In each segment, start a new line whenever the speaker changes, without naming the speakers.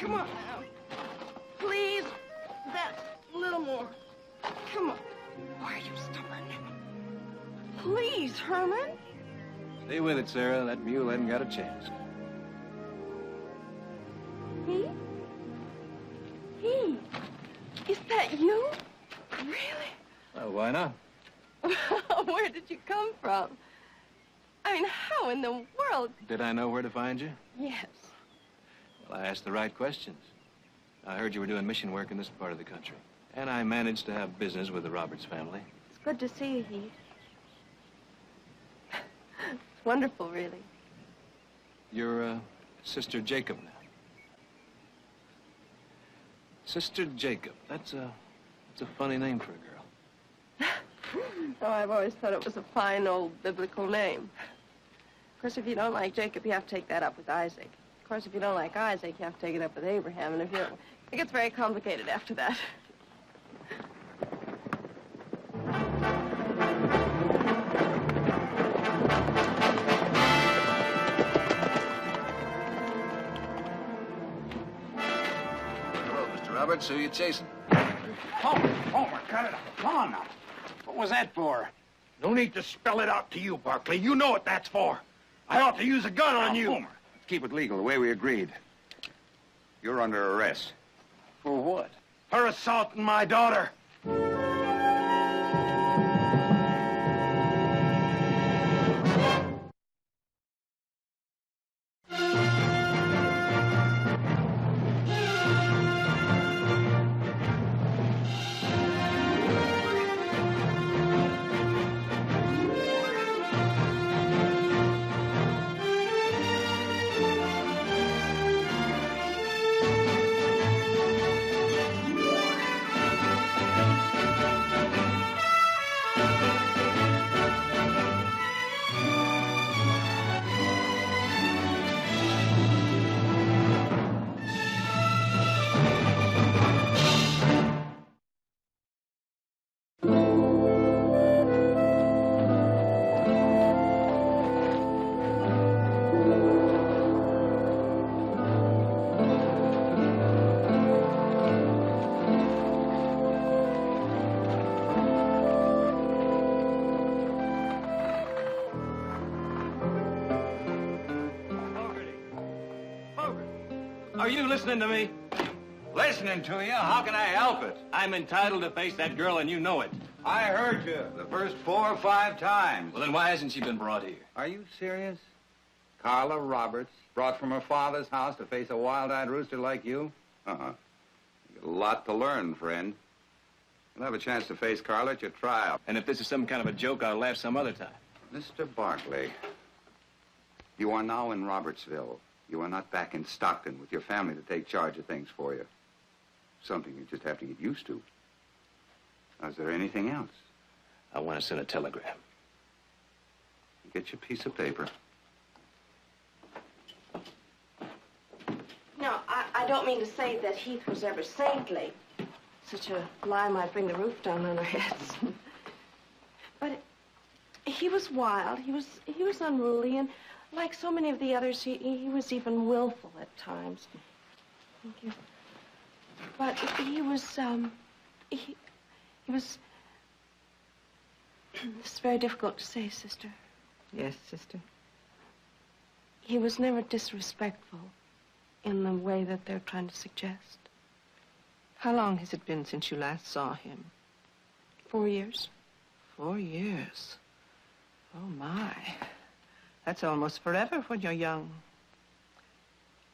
Come on now. Please. That's a little more. Come on. Why are you stubborn? Please, Herman.
Stay with it, Sarah. That mule hasn't got a chance.
He? Is that you? Really?
Well, why not?
Where did you come from? I mean, how in the world?
Did I know where to find you?
Yes.
Well, I asked the right questions. I heard you were doing mission work in this part of the country. And I managed to have business with the Roberts family.
It's good to see you, Heath. It's wonderful, really.
You're, Sister Jacob now. Sister Jacob. That's a funny name for a girl.
Oh, I've always thought it was a fine old biblical name. Of course, if you don't like Jacob, you have to take that up with Isaac. Of course, if you don't like Isaac, you have to take it up with Abraham. And if you don't, it gets very complicated after that.
Hello, Mr. Roberts. Who are you chasing?
Homer, cut it out. Come on now. What was that for? No need to spell it out to you, Barkley. You know what that's for. I ought to use a gun on you.
Homer, let's keep it legal the way we agreed. You're under arrest.
For what? For assaulting my daughter.
Are you listening to me?
Listening to you? How can I help it?
I'm entitled to face that girl, and you know it.
I heard you the first 4 or 5 times.
Well, then why hasn't she been brought here?
Are you serious? Carla Roberts, brought from her father's house to face a wild-eyed rooster like you? Uh-huh. You got a lot to learn, friend. You'll have a chance to face Carla at your trial.
And if this is some kind of a joke, I'll laugh some other time.
Mr. Barkley, you are now in Robertsville. You are not back in Stockton with your family to take charge of things for you. Something you just have to get used to. Now, is there anything else?
I want to send a telegram.
Get your piece of paper.
No, I don't mean to say that Heath was ever saintly. Such a lie might bring the roof down on our heads. But he was wild. He was unruly, and like so many of the others, he was even willful at times. Thank you. But he was, it's very difficult to say, sister.
Yes, sister.
He was never disrespectful in the way that they're trying to suggest.
How long has it been since you last saw him?
4 years.
4 years? Oh, my. That's almost forever when you're young.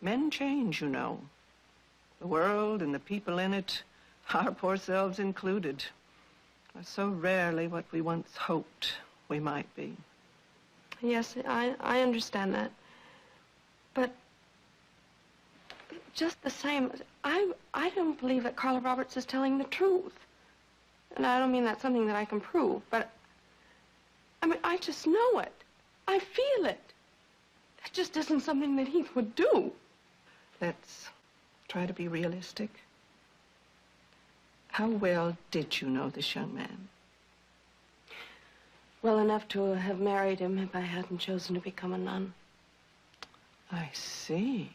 Men change, you know. The world and the people in it, our poor selves included, are so rarely what we once hoped we might be.
Yes, I understand that. But just the same, I don't believe that Carla Roberts is telling the truth. And I don't mean that's something that I can prove, but I mean, I just know it. I feel it. That just isn't something that Heath would do.
Let's try to be realistic. How well did you know this young man?
Well enough to have married him if I hadn't chosen to become a nun.
I see.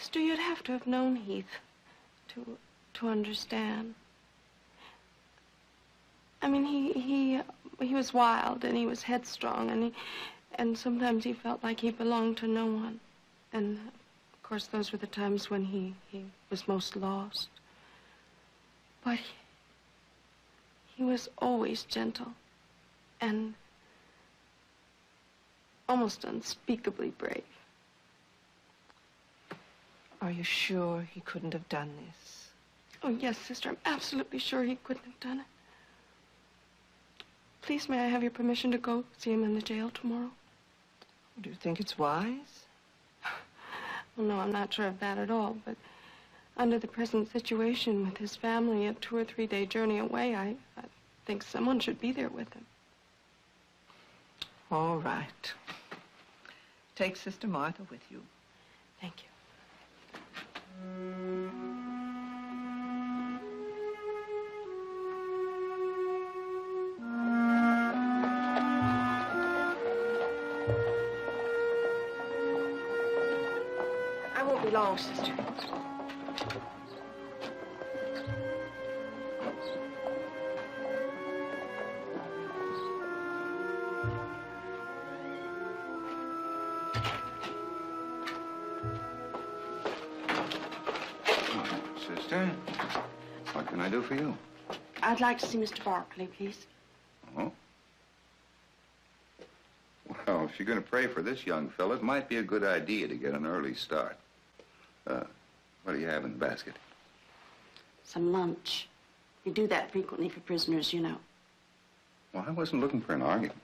Sister, you'd have to have known Heath to understand. I mean, he was wild and he was headstrong and sometimes he felt like he belonged to no one. And of course, those were the times when he was most lost. But he was always gentle and almost unspeakably brave.
Are you sure he couldn't have done this?
Oh, yes, Sister. I'm absolutely sure he couldn't have done it. Please, may I have your permission to go see him in the jail tomorrow?
Do you think it's wise?
Well, no, I'm not sure of that at all, but under the present situation with his family, a 2 or 3 day journey away, I think someone should be there with him.
All right. Take Sister Martha with you.
Thank you. I won't be long, Sister.
Sister, what can I do for you?
I'd like to see Mr. Barkley, please.
Oh? Well, if you're going to pray for this young fellow, it might be a good idea to get an early start. What do you have in the basket?
Some lunch. We do that frequently for prisoners, you know.
Well, I wasn't looking for an argument.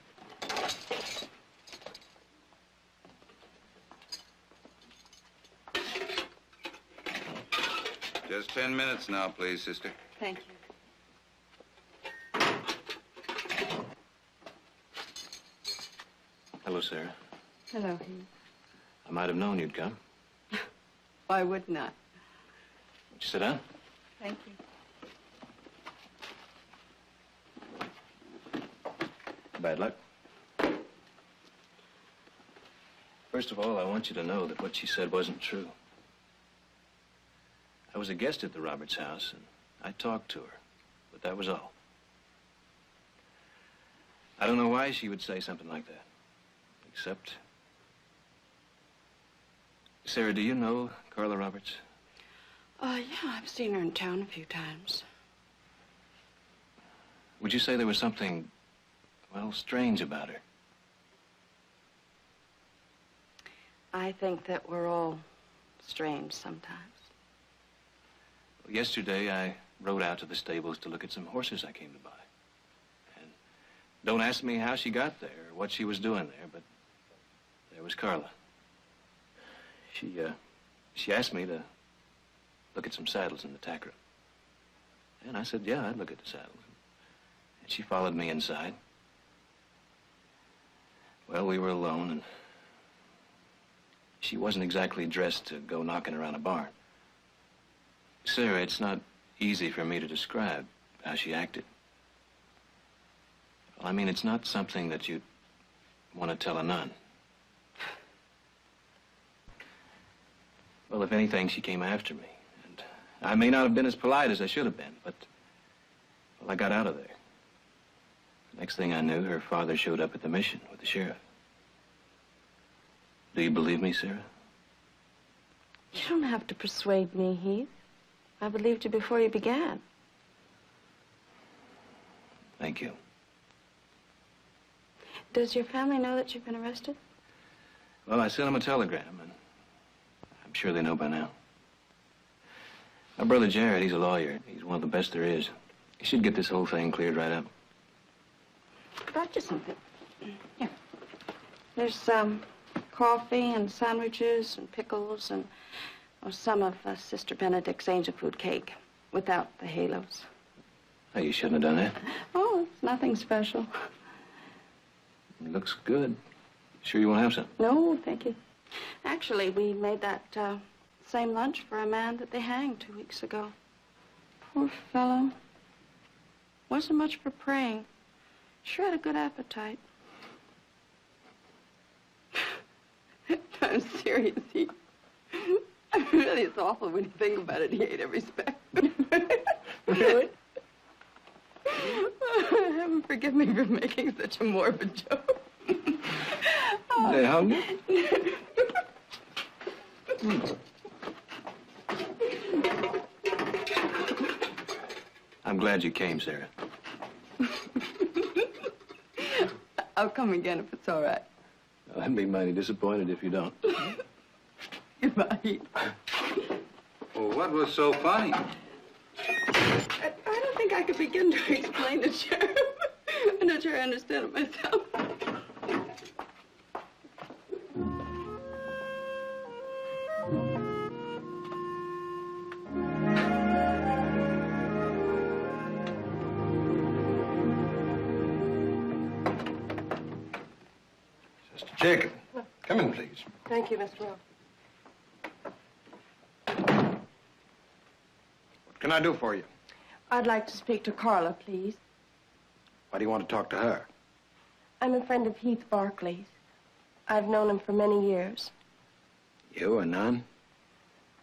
Just 10 minutes now, please, sister.
Thank you.
Hello, Sarah.
Hello, Heath.
I might have known you'd come.
Why would not?
Would you sit down?
Thank you.
Bad luck. First of all, I want you to know that what she said wasn't true. I was a guest at the Roberts house, and I talked to her, but that was all. I don't know why she would say something like that, except... Sarah, do you know Carla Roberts?
Yeah, I've seen her in town a few times.
Would you say there was something, well, strange about her?
I think that we're all strange sometimes.
Yesterday, I rode out to the stables to look at some horses I came to buy. And don't ask me how she got there or what she was doing there, but there was Carla. She asked me to look at some saddles in the tack room. And I said, yeah, I'd look at the saddles. And she followed me inside. Well, we were alone, and she wasn't exactly dressed to go knocking around a barn. Sarah, it's not easy for me to describe how she acted. Well, I mean, it's not something that you'd want to tell a nun. Well, if anything, she came after me. And I may not have been as polite as I should have been, but, well, I got out of there. The next thing I knew, her father showed up at the mission with the sheriff. Do you believe me, Sarah?
You don't have to persuade me, Heath. I believed you before you began.
Thank you.
Does your family know that you've been arrested?
Well, I sent them a telegram, and I'm sure they know by now. My brother Jared, he's a lawyer. He's one of the best there is. He should get this whole thing cleared right up.
I brought you something. Here. There's coffee and sandwiches and pickles and some of Sister Benedict's angel food cake without the halos.
Oh, you shouldn't have done that.
Oh, it's nothing special.
It looks good. Sure you won't have some?
No, thank you. Actually, we made that same lunch for a man that they hanged 2 weeks ago. Poor fellow. Wasn't much for praying. Sure had a good appetite. I'm serious. I'm really
it's awful when you think about it. He ate every speck.
Really?
Heaven forgive me for making such a morbid joke.
They hungry? I'm glad you came, Sarah.
I'll come again if it's all right.
I'd be mighty disappointed if you don't.
Goodbye.
Well, what was so funny?
I don't think I could begin to explain it, Sheriff. I'm not sure I understand it myself.
Sister Jacob, come in, please.
Thank you, Mr. Rowe.
What can I do for you?
I'd like to speak to Carla, please.
Why do you want to talk to her?
I'm a friend of Heath Barclay's. I've known him for many years.
You, a nun?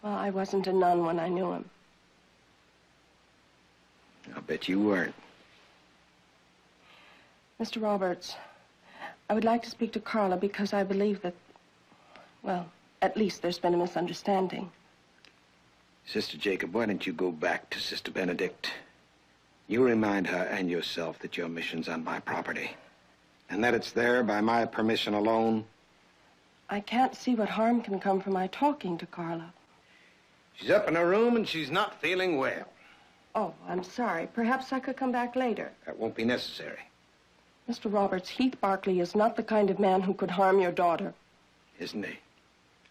Well, I wasn't a nun when I knew him.
I'll bet you weren't.
Mr. Roberts, I would like to speak to Carla because I believe that, well, at least there's been a misunderstanding.
Sister Jacob, why don't you go back to Sister Benedict? You remind her and yourself that your mission's on my property, and that it's there by my permission alone.
I can't see what harm can come from my talking to Carla.
She's up in her room and she's not feeling well.
Oh, I'm sorry. Perhaps I could come back later.
That won't be necessary.
Mr. Roberts, Heath Barclay is not the kind of man who could harm your daughter.
Isn't he?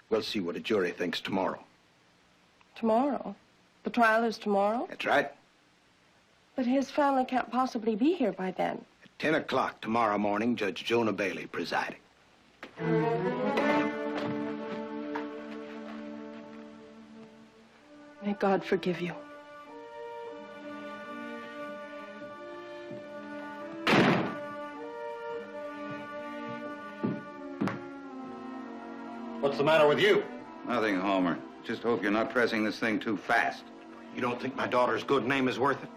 We'll see what a jury thinks tomorrow.
Tomorrow? The trial is tomorrow?
That's right.
But his family can't possibly be here by then.
At 10 o'clock tomorrow morning, Judge Jonah Bailey presiding.
May God forgive you.
What's the matter with you?
Nothing, Homer. Just hope you're not pressing this thing too fast.
You don't think my daughter's good name is worth it?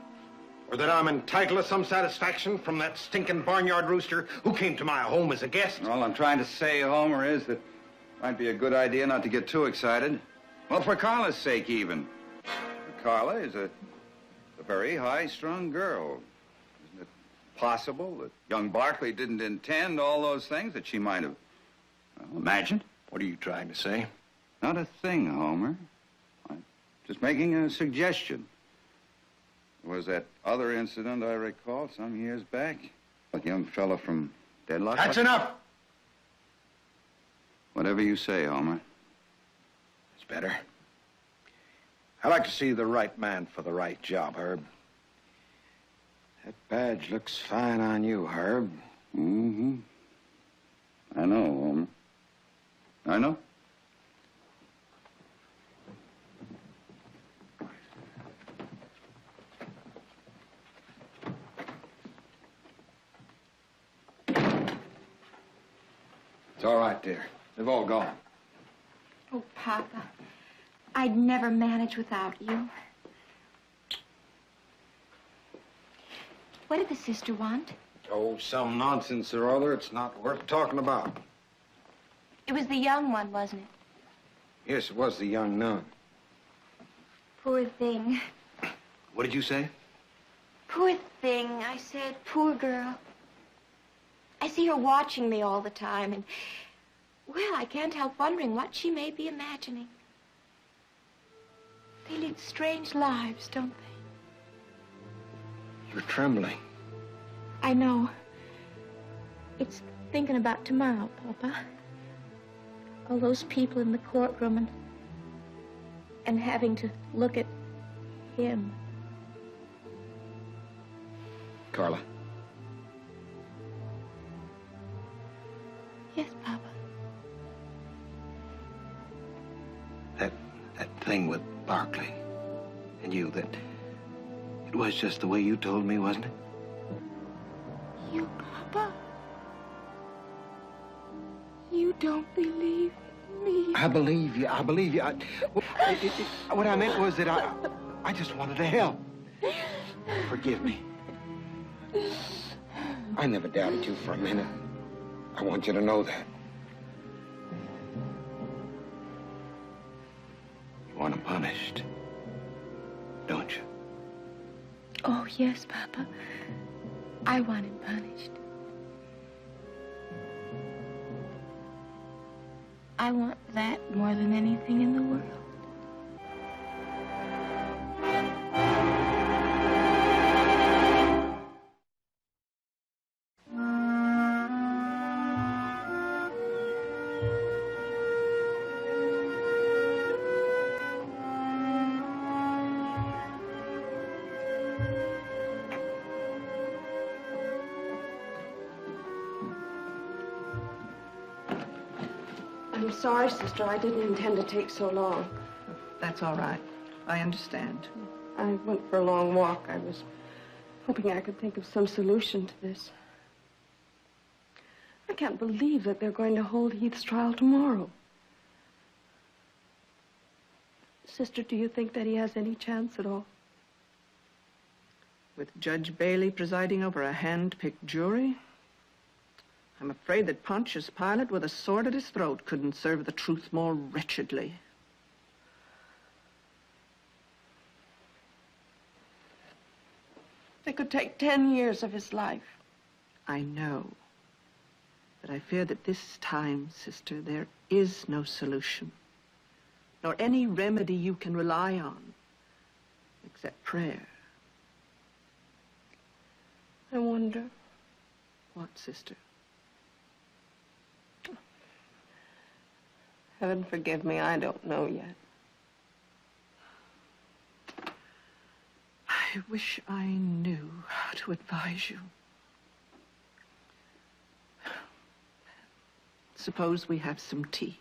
Or that I'm entitled to some satisfaction from that stinking barnyard rooster who came to my home as a guest?
All I'm trying to say, Homer, is that it might be a good idea not to get too excited. Well, for Carla's sake, even. Carla is a very high-strung girl. Isn't it possible that young Barclay didn't intend all those things that she might have imagined?
What are you trying to say?
Not a thing, Homer. I'm just making a suggestion. There was that other incident I recall some years back. That young fella from Deadlock.
That's enough!
Whatever you say, Homer.
It's better. I like to see the right man for the right job, Herb. That badge looks fine on you, Herb.
Mm-hmm. I know, Homer. I know.
It's all right, dear. They've all gone.
Oh, Papa, I'd never manage without you. What did the sister want?
Oh, some nonsense or other. It's not worth talking about.
It was the young one, wasn't it?
Yes, it was the young nun.
Poor thing.
What did you say?
Poor thing, I said. Poor girl. I see her watching me all the time, and, well, I can't help wondering what she may be imagining. They lead strange lives, don't they?
You're trembling.
I know. It's thinking about tomorrow, Papa. All those people in the courtroom and having to look at him.
Carla.
Yes, Papa.
That thing with Barclay and you, that it was just the way you told me, wasn't it?
You, Papa? You don't believe
me.
I believe you. I believe you. What I meant was that I just wanted to help. Forgive me. I never doubted you for a minute. I want you to know that. You want him punished, don't you?
Oh, yes, Papa. I want him punished. I want that more than anything in the world.
I'm sorry, sister. I didn't intend to take so long.
That's all right. I understand.
I went for a long walk. I was hoping I could think of some solution to this. I can't believe that they're going to hold Heath's trial tomorrow. Sister, do you think that he has any chance at all?
With Judge Bailey presiding over a hand-picked jury, I'm afraid that Pontius Pilate with a sword at his throat couldn't serve the truth more wretchedly.
They could take 10 years of his life.
I know. But I fear that this time, sister, there is no solution, nor any remedy you can rely on, except prayer.
I wonder.
What, sister?
Heaven forgive me, I don't know yet.
I wish I knew how to advise you. Suppose we have some tea.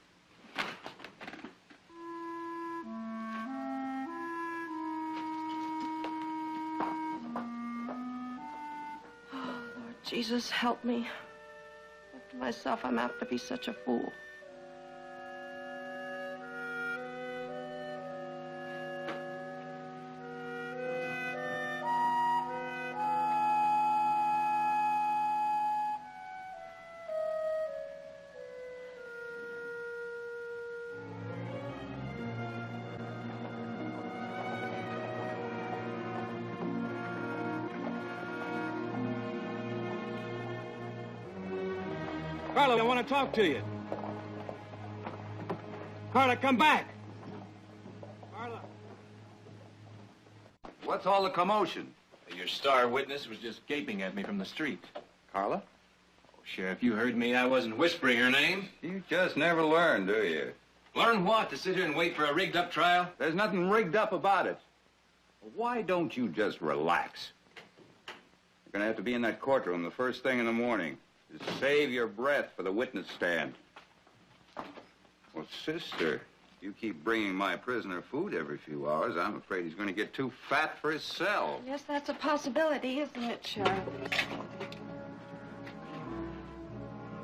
Oh, Lord Jesus, help me. After myself, I'm apt to be such a fool.
Carla, I want to talk to you. Carla, come back. Carla.
What's all the commotion?
Your star witness was just gaping at me from the street.
Carla?
Oh, Sheriff, you heard me. I wasn't whispering her name.
You just never learn, do you?
Learn what? To sit here and wait for a rigged-up trial?
There's nothing rigged up about it. Why don't you just relax? You're going to have to be in that courtroom the first thing in the morning. Just save your breath for the witness stand. Well, sister, you keep bringing my prisoner food every few hours. I'm afraid he's going to get too fat for his cell.
Yes, that's a possibility, isn't it, Sheriff?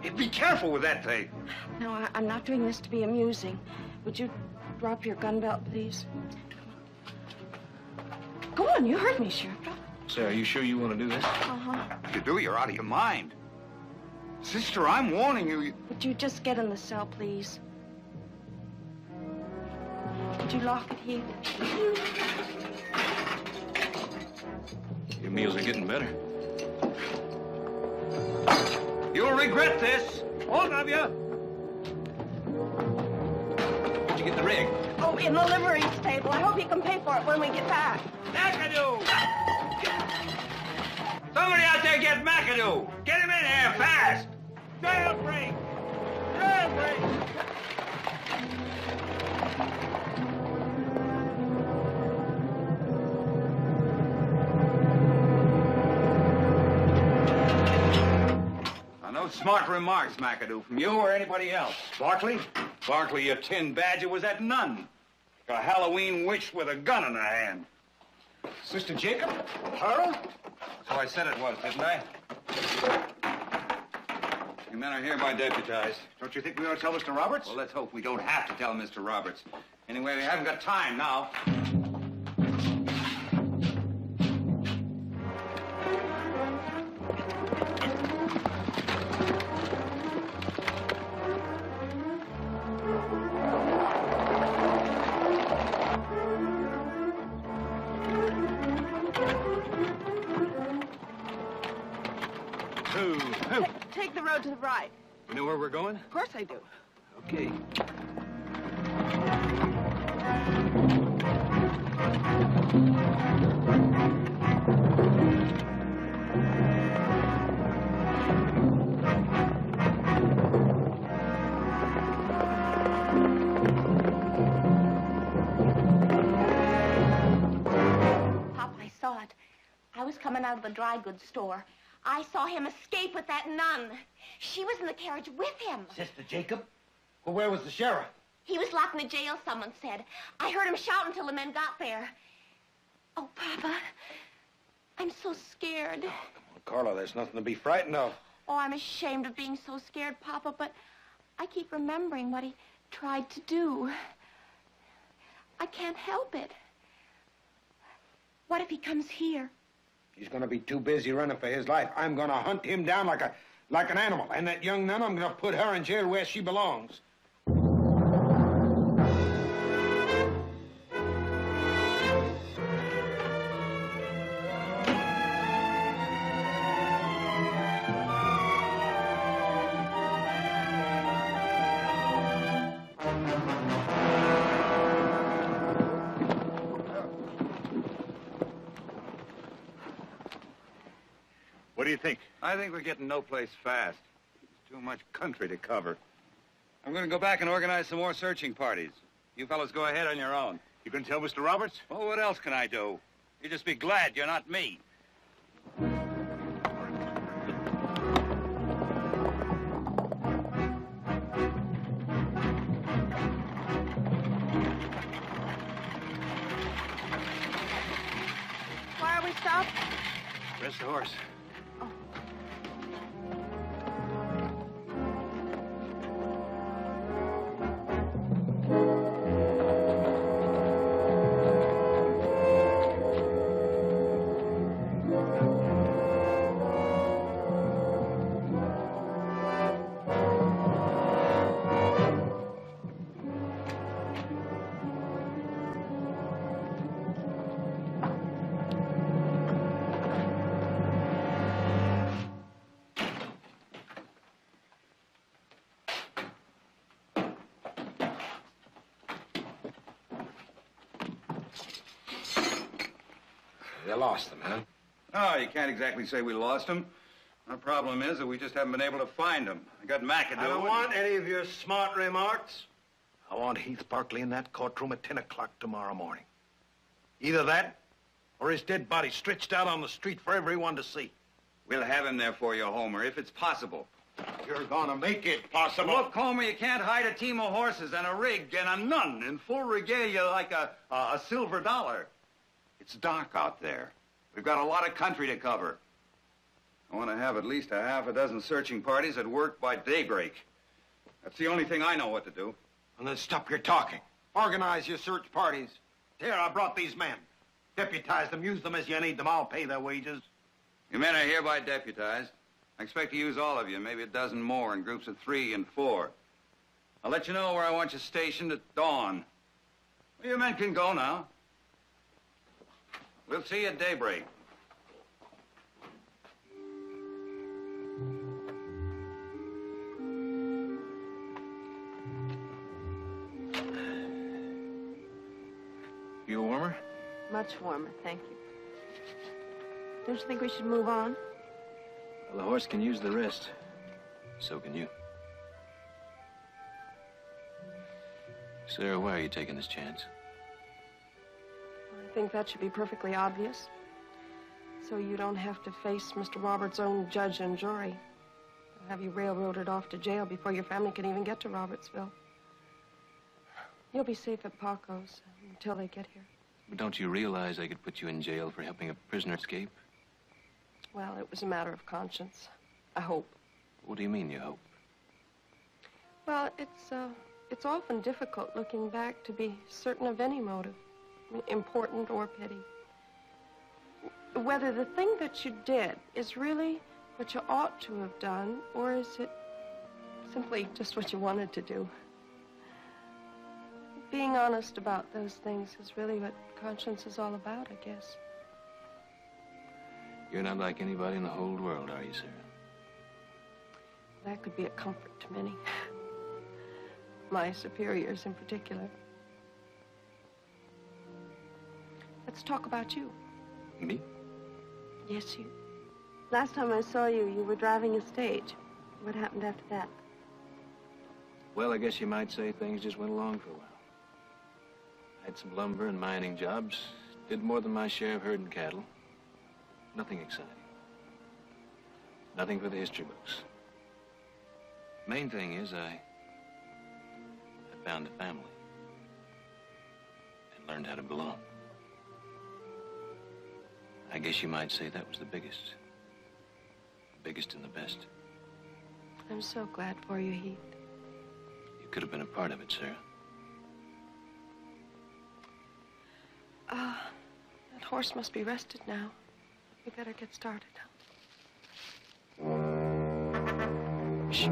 Hey, be careful with that thing.
No, I'm not doing this to be amusing. Would you drop your gun belt, please? Go on, you heard me, Sheriff. Drop.
Sir, are you sure you want to do this?
Uh-huh.
If you do, you're out of your mind. Sister, I'm warning you.
Would you just get in the cell, please? Would you lock it, Heath?
Your meals are getting better.
You'll regret this. All of you.
Where'd you get the rig?
Oh, in the livery stable. I hope you can pay for it when we get back.
McAdoo! Somebody out there get McAdoo! Get him in here, fast! Jailbreak! Jailbreak! No smart remarks, McAdoo, from you or anybody else. Barkley? Barkley, your tin badger was at none. A Halloween witch with a gun in her hand.
Sister Jacob?
Her? So I said it was, didn't I? You men are hereby deputized.
Don't you think we ought to tell Mr. Roberts?
Well, let's hope we don't have to tell Mr. Roberts. Anyway, we haven't got time now.
Take the road to the right.
You know where we're going?
Of course I do.
Okay.
Pop, I saw it. I was coming out of the dry goods store. I saw him escape with that nun. She was in the carriage with him.
Sister Jacob? Well, where was the sheriff?
He was locked in the jail, someone said. I heard him shout until the men got there. Oh, Papa, I'm so scared.
Oh, come on, Carla, there's nothing to be frightened of.
Oh, I'm ashamed of being so scared, Papa, but I keep remembering what he tried to do. I can't help it. What if he comes here?
He's going to be too busy running for his life. I'm going to hunt him down like an animal. And that young nun, I'm going to put her in jail where she belongs.
What do you think?
I think we're getting no place fast. There's too much country to cover. I'm going to go back and organize some more searching parties. You fellows go ahead on your own.
You can tell Mr. Roberts?
Well, what else can I do? You just be glad you're not me.
Why are we stopped?
Rest the horse.
You lost them, huh?
Oh, you can't exactly say we lost them. Our problem is that we just haven't been able to find them. I got McAdoo.
I don't want any of your smart remarks. I want Heath Barkley in that courtroom at 10 o'clock tomorrow morning. Either that, or his dead body stretched out on the street for everyone to see.
We'll have him there for you, Homer, if it's possible.
You're gonna make it possible.
Look, Homer, you can't hide a team of horses and a rig and a nun in full regalia like a silver dollar. It's dark out there. We've got a lot of country to cover. I want to have at least a half a dozen searching parties at work by daybreak. That's the only thing I know what to do.
And then stop your talking. Organize your search parties. Here, I brought these men. Deputize them, use them as you need them. I'll pay their wages.
You men are hereby deputized. I expect to use all of you, maybe a dozen more in groups of 3 and 4. I'll let you know where I want you stationed at dawn. Well, you men can go now. We'll see you at daybreak.
You warmer?
Much warmer, thank you. Don't you think we should move on?
Well, the horse can use the rest. So can you. Sarah, why are you taking this chance?
I think that should be perfectly obvious. So you don't have to face Mr. Roberts' own judge and jury. They'll have you railroaded off to jail before your family can even get to Robertsville. You'll be safe at Paco's until they get here.
But don't you realize they could put you in jail for helping a prisoner escape?
Well, it was a matter of conscience. I hope.
What do you mean, you hope?
Well, it's often difficult looking back to be certain of any motive, important or petty. Whether the thing that you did is really what you ought to have done, or is it simply just what you wanted to do. Being honest about those things is really what conscience is all about, I guess.
You're not like anybody in the whole world, are you, Sarah?
That could be a comfort to many. My superiors in particular. Let's talk about you.
Me?
Yes, you.
Last time I saw you, you were driving a stage. What happened after that?
Well, I guess you might say things just went along for a while. I had some lumber and mining jobs. Did more than my share of herding cattle. Nothing exciting. Nothing for the history books. Main thing is I found a family and learned how to belong. I guess you might say that was the biggest. The biggest and the best.
I'm so glad for you, Heath.
You could have been a part of it, Sarah.
That horse must be rested now. We better get started. Shh.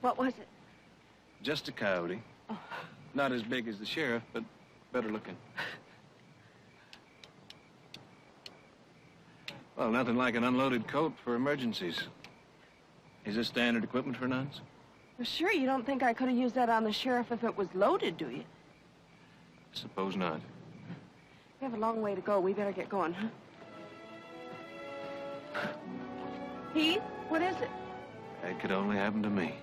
What was it?
Just a coyote.
Oh.
Not as big as the sheriff, but better looking. Well, nothing like an unloaded coat for emergencies. Is this standard equipment for nuns?
Well, sure, you don't think I could have used that on the sheriff if it was loaded, do you?
Suppose not.
We have a long way to go. We better get going, huh? Heath, what is it?
That could only happen to me.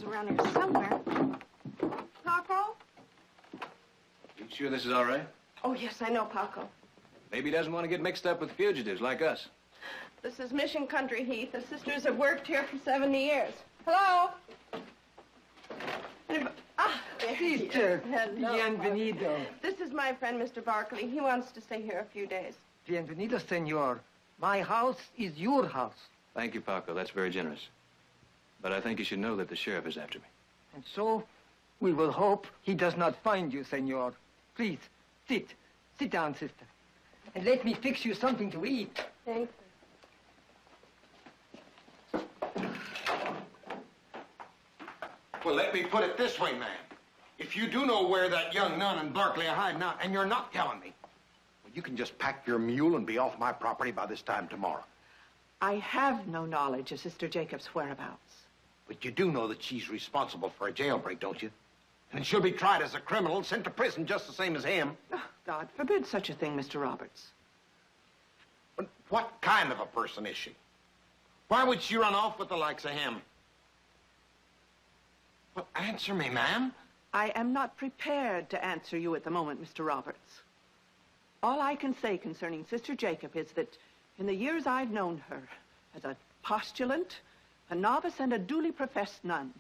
Around here somewhere. Paco?
You sure this is all right?
Oh, yes, I know, Paco.
Maybe he doesn't want to get mixed up with fugitives like us.
This is Mission Country, Heath. The sisters have worked here for 70 years. Hello?
Sister,
Hello.
bienvenido.
This is my friend, Mr. Barkley. He wants to stay here a few days.
Bienvenido, senor. My house is your house.
Thank you, Paco. That's very generous. But I think you should know that the sheriff is after me.
And so, we will hope he does not find you, senor. Please, sit. Sit down, sister. And let me fix you something to eat.
Thanks.
Well, let me put it this way, ma'am. If you do know where that young nun and Barkley are hiding out, and you're not telling me, well, you can just pack your mule and be off my property by this time tomorrow.
I have no knowledge of Sister Jacob's whereabouts.
But you do know that she's responsible for a jailbreak, don't you? And she'll be tried as a criminal and sent to prison just the same as him.
Oh, God forbid such a thing, Mr. Roberts.
But what kind of a person is she? Why would she run off with the likes of him? Well, answer me, ma'am.
I am not prepared to answer you at the moment, Mr. Roberts. All I can say concerning Sister Jacob is that in the years I've known her, as a postulant, a novice, and a duly professed nun,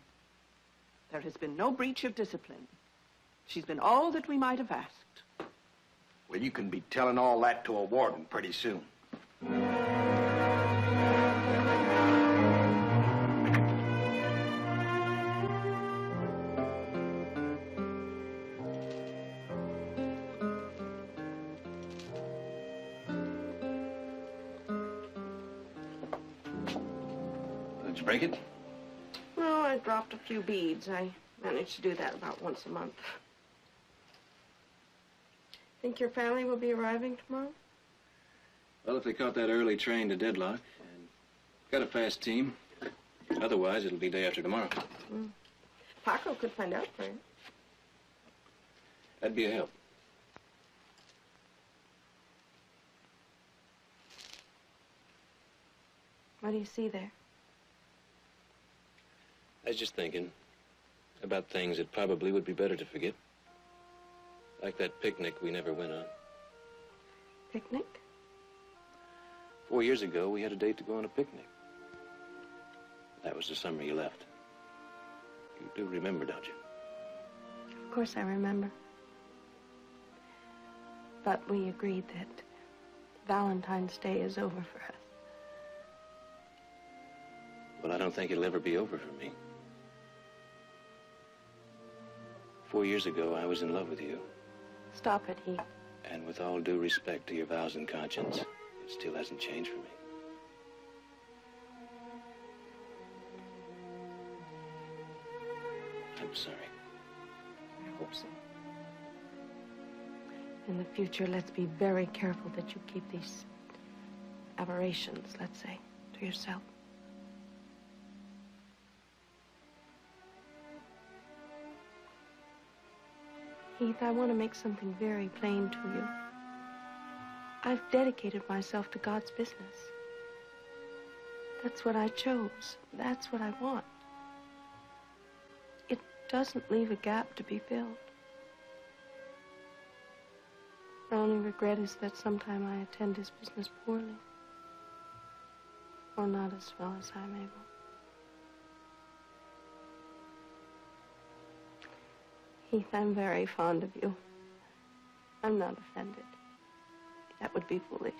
there has been no breach of discipline. She's been all that we might have asked.
Well, you can be telling all that to a warden pretty soon.
you break it?
No, I dropped a few beads. I manage to do that about once a month. Think your family will be arriving tomorrow?
Well, if they caught that early train to Deadlock and got a fast team. Otherwise, it'll be day after tomorrow.
Paco could find out for you.
That'd be a help.
What do you see there?
I was just thinking about things that probably would be better to forget. Like that picnic we never went on.
Picnic?
4 years ago, we had a date to go on a picnic. That was the summer you left. You do remember, don't you?
Of course I remember. But we agreed that Valentine's Day is over for us.
Well, I don't think it'll ever be over for me. 4 years ago, I was in love with you.
Stop it, Heath.
And with all due respect to your vows and conscience, it still hasn't changed for me. I'm sorry.
I hope so. In the future, let's be very careful that you keep these aberrations, let's say, to yourself. Heath, I want to make something very plain to you. I've dedicated myself to God's business. That's what I chose. That's what I want. It doesn't leave a gap to be filled. My only regret is that sometime I attend his business poorly. Or not as well as I'm able. Heath, I'm very fond of you. I'm not offended. That would be foolish.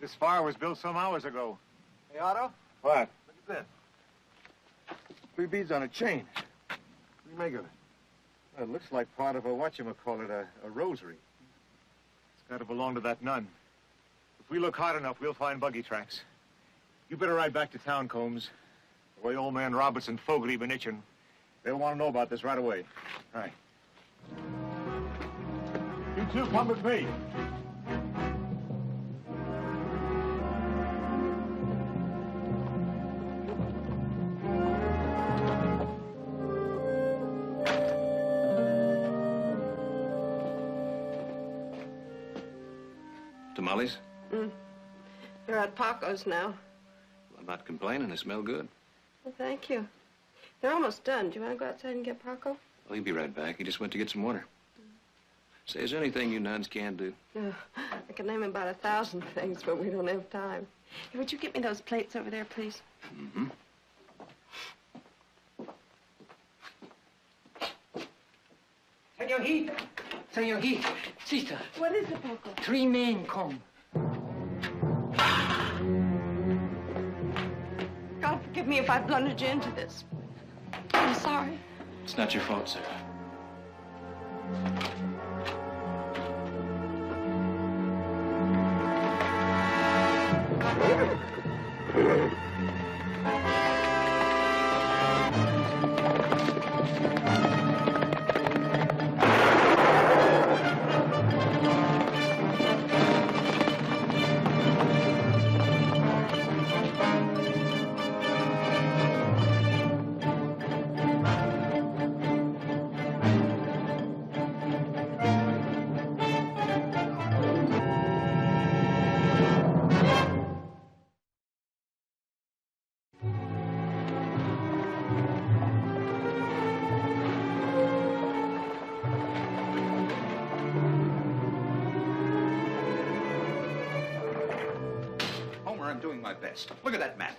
This fire was built some hours ago.
Hey, Otto?
What?
Look at this. 3 beads on a chain. What do you make of it?
Well, it looks like part of a whatchamacallit, a rosary. It's got to belong to that nun. If we look hard enough, we'll find buggy tracks. You better ride back to town, Combs. The way old man Roberts and Fogarty been itching. They'll want to know about this right away. All right. You two come with me.
Tamales?
They're at Paco's now.
Well, I'm not complaining. They smell good.
Well, thank you. They're almost done. Do you want to go outside and get Paco?
Well, he'll be right back. He just went to get some water. Say, is there anything you nuns can't do?
I can name about 1,000 things, but we don't have time. Hey, would you get me those plates over there, please?
Mm-hmm.
Senor Heath! Senor Heath! Sister!
What is it, Paco?
3 men come.
God forgive me if I blundered you into this. I'm sorry.
It's not your fault, Sarah.
my best. Look at that map.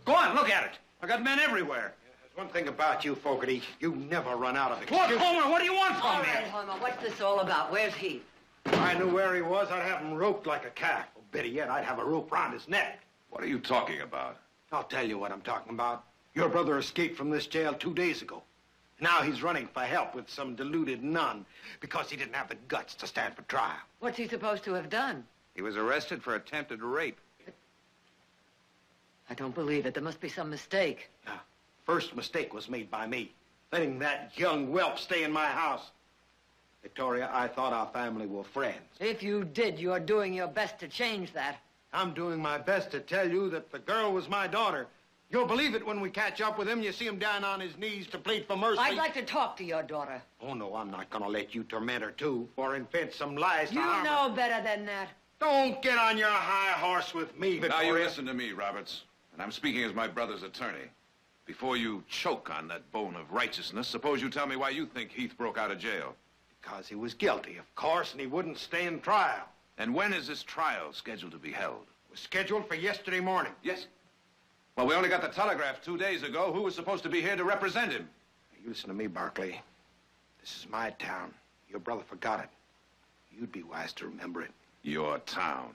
Go on, look at it. I got men everywhere.
There's one thing about you, Fogarty. You never run out of
What,
excuses.
Homer? What do you want from
All
me?
right, Homer, what's this all about? Where's Heath?
If I knew where he was, I'd have him roped like a calf. Or better yet, I'd have a rope round his neck.
What are you talking about?
I'll tell you what I'm talking about. Your brother escaped from this jail 2 days ago. Now he's running for help with some deluded nun because he didn't have the guts to stand for trial.
What's he supposed to have done?
He was arrested for attempted rape.
I don't believe it. There must be some mistake.
First mistake was made by me, letting that young whelp stay in my house. Victoria, I thought our family were friends.
If you did, you're doing your best to change that.
I'm doing my best to tell you that the girl was my daughter. You'll believe it when we catch up with him. You see him down on his knees to plead for mercy.
I'd like to talk to your daughter.
Oh, no, I'm not going to let you torment her, too, or invent some lies to
You
harm her.
know better than that.
Don't get on your high horse with me, Victoria.
Now you listen to me, Roberts. And I'm speaking as my brother's attorney. Before you choke on that bone of righteousness, suppose you tell me why you think Heath broke out of jail.
Because he was guilty, of course, and he wouldn't stand trial.
And when is this trial scheduled to be held?
It was scheduled for yesterday morning.
Yes. Well, we only got the telegraph 2 days ago. Who was supposed to be here to represent him?
You listen to me, Barkley. This is my town. Your brother forgot it. You'd be wise to remember it.
Your town.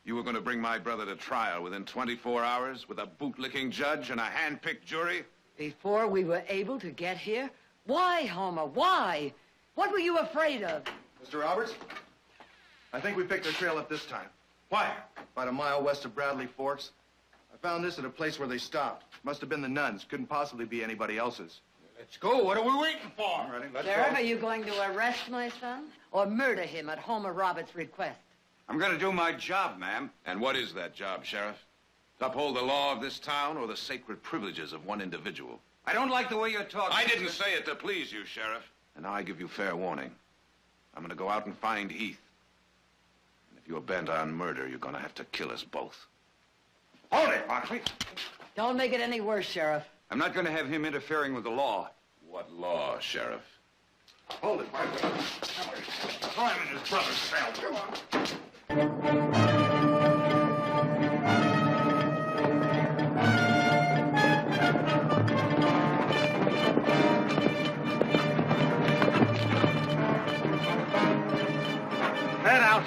You were going to bring my brother to trial within 24 hours with a bootlicking judge and a hand-picked jury?
Before we were able to get here? Why, Homer? Why? What were you afraid of?
Mr. Roberts, I think we picked our trail up this time.
Why?
About a mile west of Bradley Forks. I found this at a place where they stopped. Must have been the nuns. Couldn't possibly be anybody else's.
Let's go. What are we waiting for?
All righty, let's
Sheriff,
go.
are you going to arrest my son? Or murder him at Homer Roberts' request?
I'm going to do my job, ma'am.
And what is that job, Sheriff? To uphold the law of this town or the sacred privileges of one individual?
I don't like the way you're talking.
I didn't say it to please you, Sheriff. And now I give you fair warning. I'm going to go out and find Heath. And if you're bent on murder, you're going to have to kill us both.
Hold it, Barkley.
Don't make it any worse, Sheriff.
I'm not going to have him interfering with the law.
What law, Sheriff?
Hold it, Barkley.
Throw him in his brother's cell. Come on.
Head out.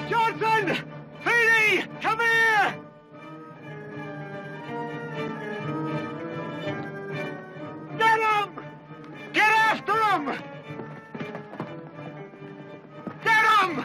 Johnson! Feeny! Come here! Get him! Get after him! Get him!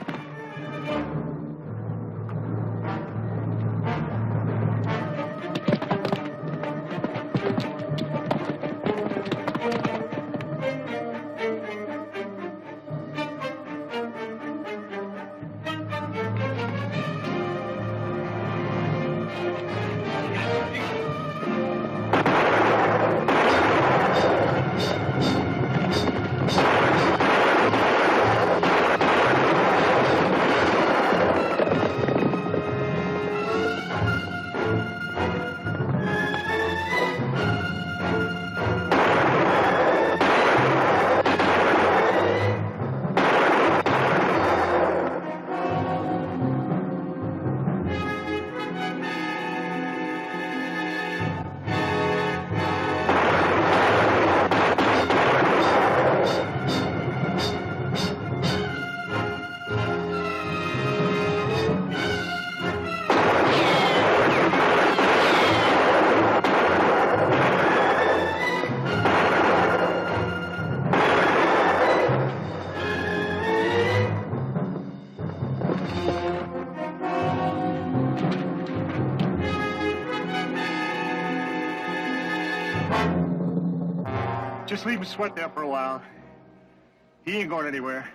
Just leave him sweat there for a while. He ain't going anywhere.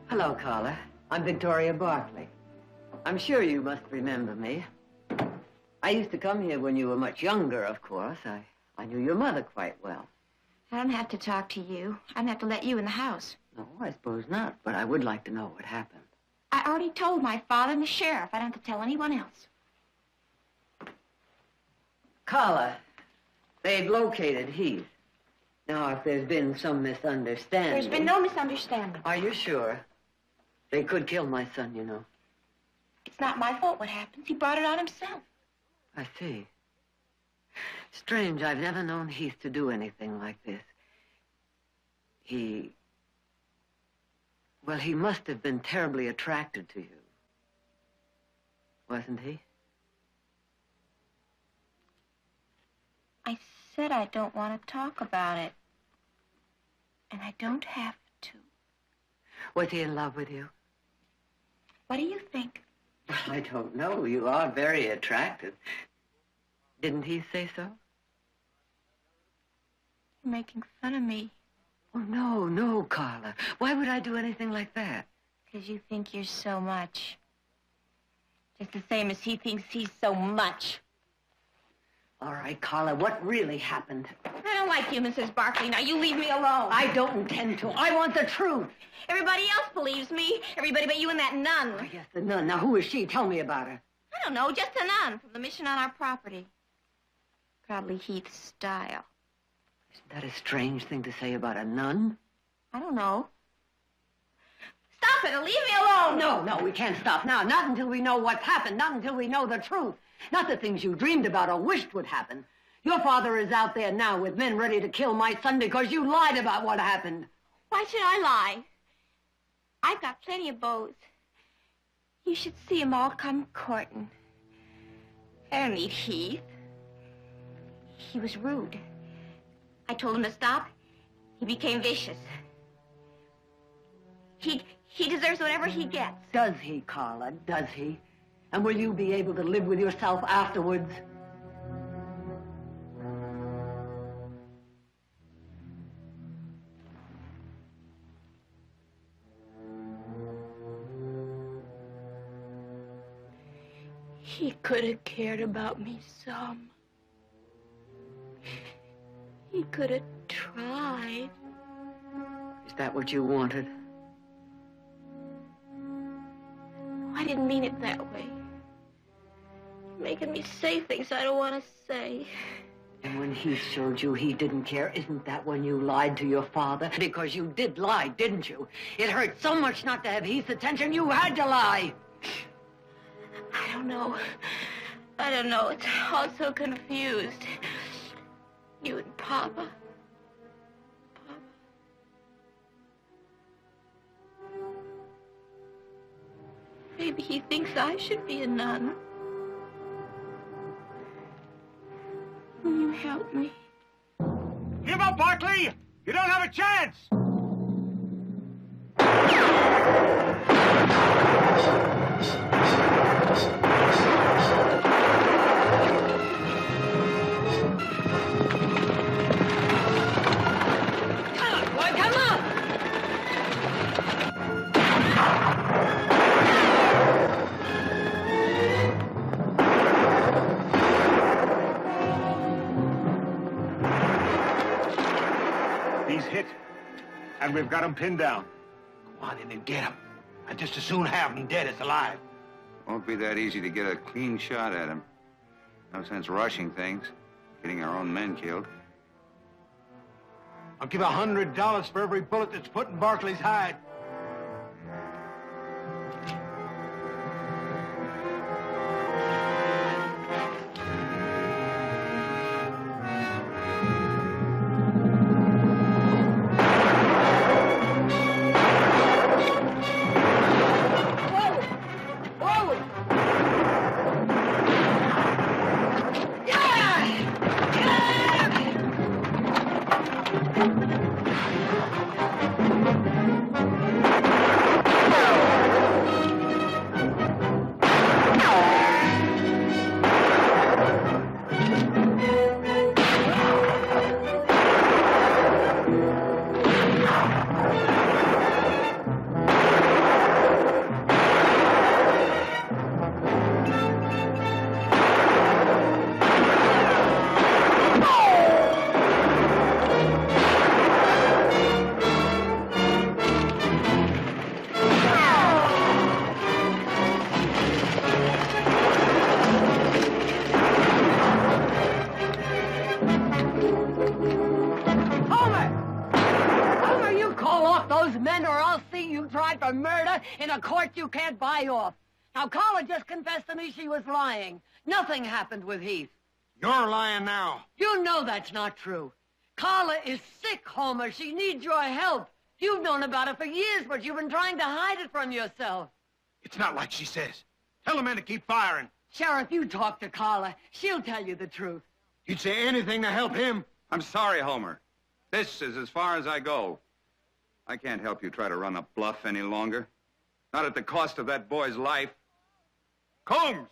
Hello, Carla. I'm Victoria Barkley. I'm sure you must remember me. I used to come here when you were much younger, of course. I knew your mother quite well.
I don't have to talk to you. I don't have to let you in the house.
No, I suppose not, but I would like to know what happened.
I already told my father and the sheriff. I don't have to tell anyone else.
Carla, they've located Heath. Now, if there's been some misunderstanding...
There's been no misunderstanding.
Are you sure? They could kill my son, you know.
It's not my fault what happens. He brought it on himself.
I see. Strange, I've never known Heath to do anything like this. Well, he must have been terribly attracted to you. Wasn't he?
I said I don't want to talk about it. And I don't have to.
Was he in love with you?
What do you think?
I don't know. You are very attractive. Didn't he say so?
You're making fun of me.
Oh, no, Carla. Why would I do anything like that?
Because you think you're so much. Just the same as he thinks he's so much.
All right, Carla, what really happened?
I don't like you, Mrs. Barkley. Now, you leave me alone.
I don't intend to. I want the truth.
Everybody else believes me. Everybody but you and that nun.
Oh, yes, the nun. Now, who is she? Tell me about her.
I don't know, just a nun from the mission on our property. Probably Heath's style.
Isn't that a strange thing to say about a nun?
I don't know. Stop it and leave me alone.
No, we can't stop now. Not until we know what's happened. Not until we know the truth. Not the things you dreamed about or wished would happen. Your father is out there now with men ready to kill my son because you lied about what happened.
Why should I lie? I've got plenty of beaux. You should see them all come courting. I don't need Heath. He was rude. I told him to stop. He became vicious. He deserves whatever he gets.
Does he, Carla? Does he? And will you be able to live with yourself afterwards?
He could have cared about me some. He could have tried.
Is that what you wanted?
I didn't mean it that way. You're making me say things I don't want to say.
And when he showed you he didn't care, isn't that when you lied to your father? Because you did lie, didn't you? It hurt so much not to have Heath's attention, you had to lie.
I don't know. It's all so confused. You and Papa. Maybe he thinks I should be a nun. Will you help me?
Give up, Barkley! You don't have a chance! And we've got him pinned down.
Go on in and get him. I'd just as soon have him dead as alive.
Won't be that easy to get a clean shot at him. No sense rushing things, getting our own men killed.
I'll give $100 for every bullet that's put in Barkley's hide.
me you tried for murder in a court you can't buy off. Now, Carla just confessed to me she was lying. Nothing happened with Heath.
You're lying now.
You know that's not true. Carla is sick, Homer. She needs your help. You've known about it for years, but you've been trying to hide it from yourself.
It's not like she says. Tell the men to keep firing.
Sheriff, you talk to Carla. She'll tell you the truth.
You'd say anything to help him.
I'm sorry, Homer. This is as far as I go. I can't help you try to run a bluff any longer. Not at the cost of that boy's life. Combs!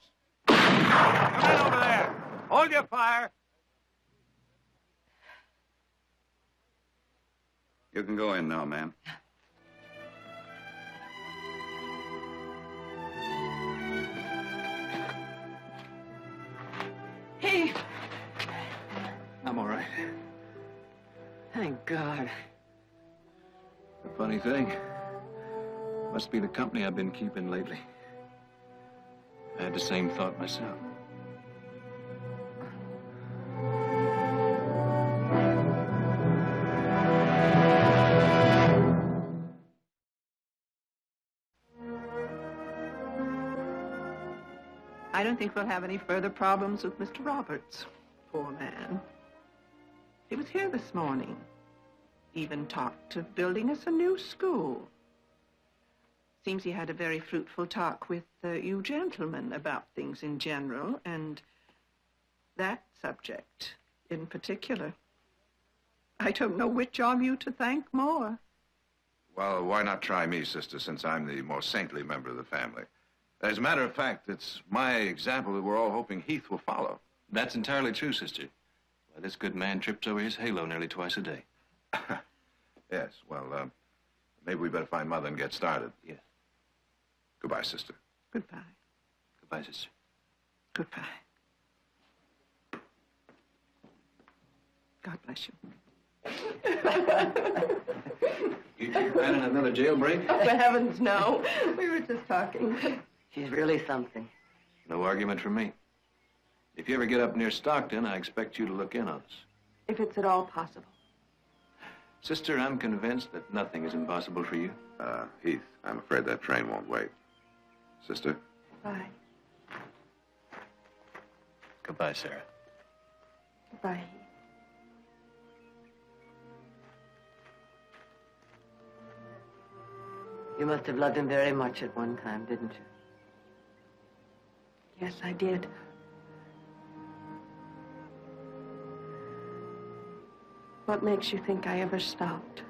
Come in over there. Hold your fire. You can go in now, ma'am.
Heath!
I'm all right.
Thank God.
The funny thing, must be the company I've been keeping lately. I had the same thought myself.
I don't think we'll have any further problems with Mr. Roberts. Poor man. He was here this morning. Even talked of building us a new school. Seems he had a very fruitful talk with you gentlemen about things in general, and that subject in particular. I don't know which of you to thank more.
Well, why not try me, sister, since I'm the more saintly member of the family? As a matter of fact, it's my example that we're all hoping Heath will follow.
That's entirely true, sister. Why, this good man trips over his halo nearly twice a day.
Yes, well, maybe we better find Mother and get started.
Yes.
Goodbye, sister.
Goodbye.
Goodbye, sister.
Goodbye. God bless you.
You planning another jailbreak?
Oh, heavens, no. We were just talking.
She's really something.
No argument from me. If you ever get up near Stockton, I expect you to look in on us.
If it's at all possible.
Sister, I'm convinced that nothing is impossible for you.
Heath, I'm afraid that train won't wait. Sister?
Bye.
Goodbye, Sarah.
Bye.
You must have loved him very much at one time, didn't you?
Yes, I did. What makes you think I ever stopped?